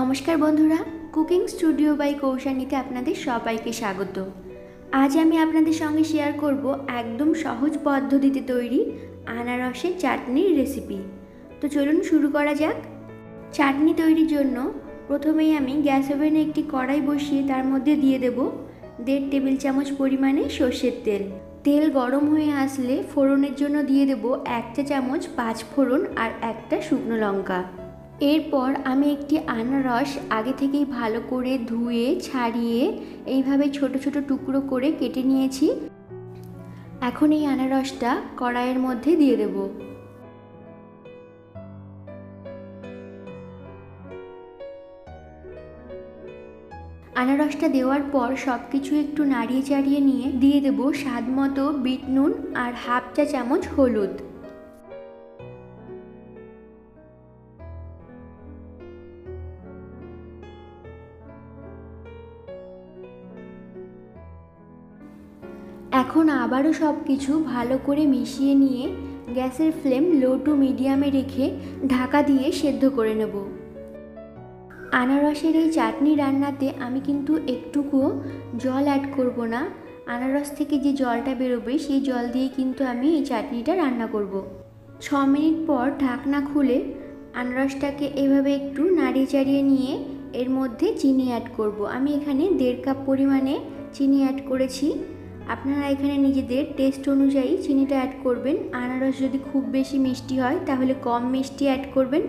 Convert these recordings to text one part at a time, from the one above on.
नमस्कार बंधुरा cooking studio by कौशानीते आपनादेर सबाइके स्वागत। आज आमी आपनादेर संगे शेयर करब एकदम सहज पद्धतिते तैरी आनारसेर चाटनिर रेसिपि। तो चलुन शुरू करा जाक। चाटनी तैरिर जोन्नो प्रथमेई आमी ग्यास ओभेने एकटी कड़ाई बसिए तार मध्ये दिए देब 1.5 टेबिल चामच परिमाणे सर्षेर तेल। तेल गरम हये आसले फोड़नेर जोन्नो दिए देब 1 चा चामच 5 फोड़न और 1टा शुकनो लंका। एरपर आमी एकटी आनारस आगे थेकेई भालो करे धुए छाड़िए एइभावे छोटो छोटो टुकरो करे केटे निয়েছি। এখন এই আনারসটা কড়াইয়ের মধ্যে দিয়ে দেব। আনারসটা দেওয়ার পর সবকিছু একটু নাড়িয়ে চাড়িয়ে নিয়ে দিয়ে দেব স্বাদমতো বিট নুন আর হাফ চা চামচ হলুদ। এখন আবারও সবকিছু ভালো করে মিশিয়ে নিয়ে গ্যাসের ফ্লেম লো টু মিডিয়ামে রেখে ঢাকা দিয়ে সেদ্ধ করে নেব। আনারসের এই চাটনি রান্নাতে আমি কিন্তু একটুকুও জল অ্যাড করব না। আনারস থেকে যে জলটা বেরোবে সেই জল দিয়ে কিন্তু আমি এই চাটনিটা রান্না করব। 6 মিনিট পর ঢাকনা খুলে আনারসটাকে এভাবে একটু নাড়িয়ে চাড়িয়ে নিয়ে এর মধ্যে চিনি অ্যাড করব। আমি এখানে 1.5 কাপ পরিমাণে চিনি অ্যাড করেছি। আপনারা এখানে নিজেদের টেস্ট অনুযায়ী চিনিটা অ্যাড করবেন। আনারস যদি খুব বেশি মিষ্টি হয় তাহলে কম মিষ্টি অ্যাড করবেন,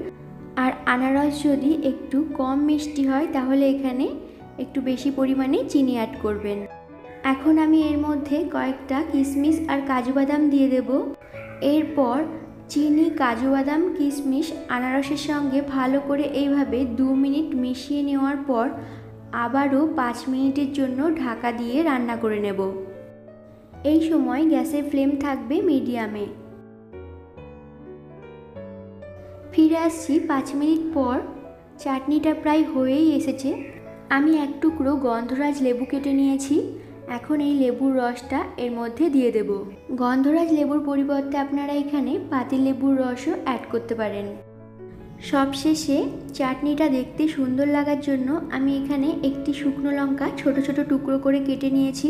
আর আনারস যদি একটু কম মিষ্টি হয় তাহলে এখানে একটু বেশি পরিমাণে চিনি অ্যাড করবেন। এখন আমি এর মধ্যে কয়েকটা কিশমিশ আর কাজু বাদাম দিয়ে দেব। এরপর চিনি, কাজু বাদাম, কিশমিশ আনারসের সঙ্গে ভালো করে এইভাবে 2 মিনিট মিশিয়ে নেওয়ার পর আবারও 5 মিনিটের জন্য ঢাকা দিয়ে রান্না করে নেব। এই সময় গ্যাসের ফ্লেম থাকবে মিডিয়ামে। ফিরে আসছি 5 মিনিট পর। চাটনিটা প্রায় হয়েই এসেছে। আমি এক টুকরো গন্ধরাজ লেবু কেটে নিয়েছি। এখন এই লেবুর রসটা এর মধ্যে দিয়ে দেব। গন্ধরাজ লেবুর পরিবর্তে আপনারা এখানে পাতিলেবুর রসও অ্যাড করতে পারেন। সবশেষে চাটনিটা দেখতে সুন্দর লাগার জন্য আমি এখানে একটি শুকনো লঙ্কা ছোট ছোট টুকরো করে কেটে নিয়েছি।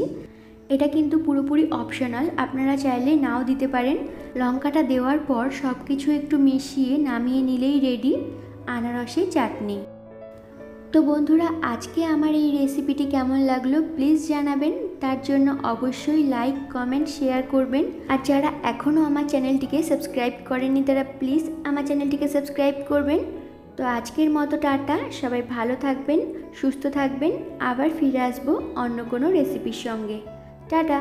এটা কিন্তু পুরোপুরি অপশনাল, আপনারা চাইলে নাও দিতে পারেন। লঙ্কাটা দেওয়ার পর সব কিছু একটু মিশিয়ে নামিয়ে নিলেই রেডি আনারসের চাটনি। তো বন্ধুরা, আজকে আমার এই রেসিপিটি কেমন লাগলো প্লিজ জানাবেন। তার জন্য অবশ্যই লাইক, কমেন্ট, শেয়ার করবেন। আর যারা এখনও আমার চ্যানেলটিকে সাবস্ক্রাইব করেননি তারা প্লিজ আমার চ্যানেলটিকে সাবস্ক্রাইব করবেন। তো আজকের মতো টাটা, সবাই ভালো থাকবেন, সুস্থ থাকবেন। আবার ফিরে আসবো অন্য কোনো রেসিপির সঙ্গে। টাটা।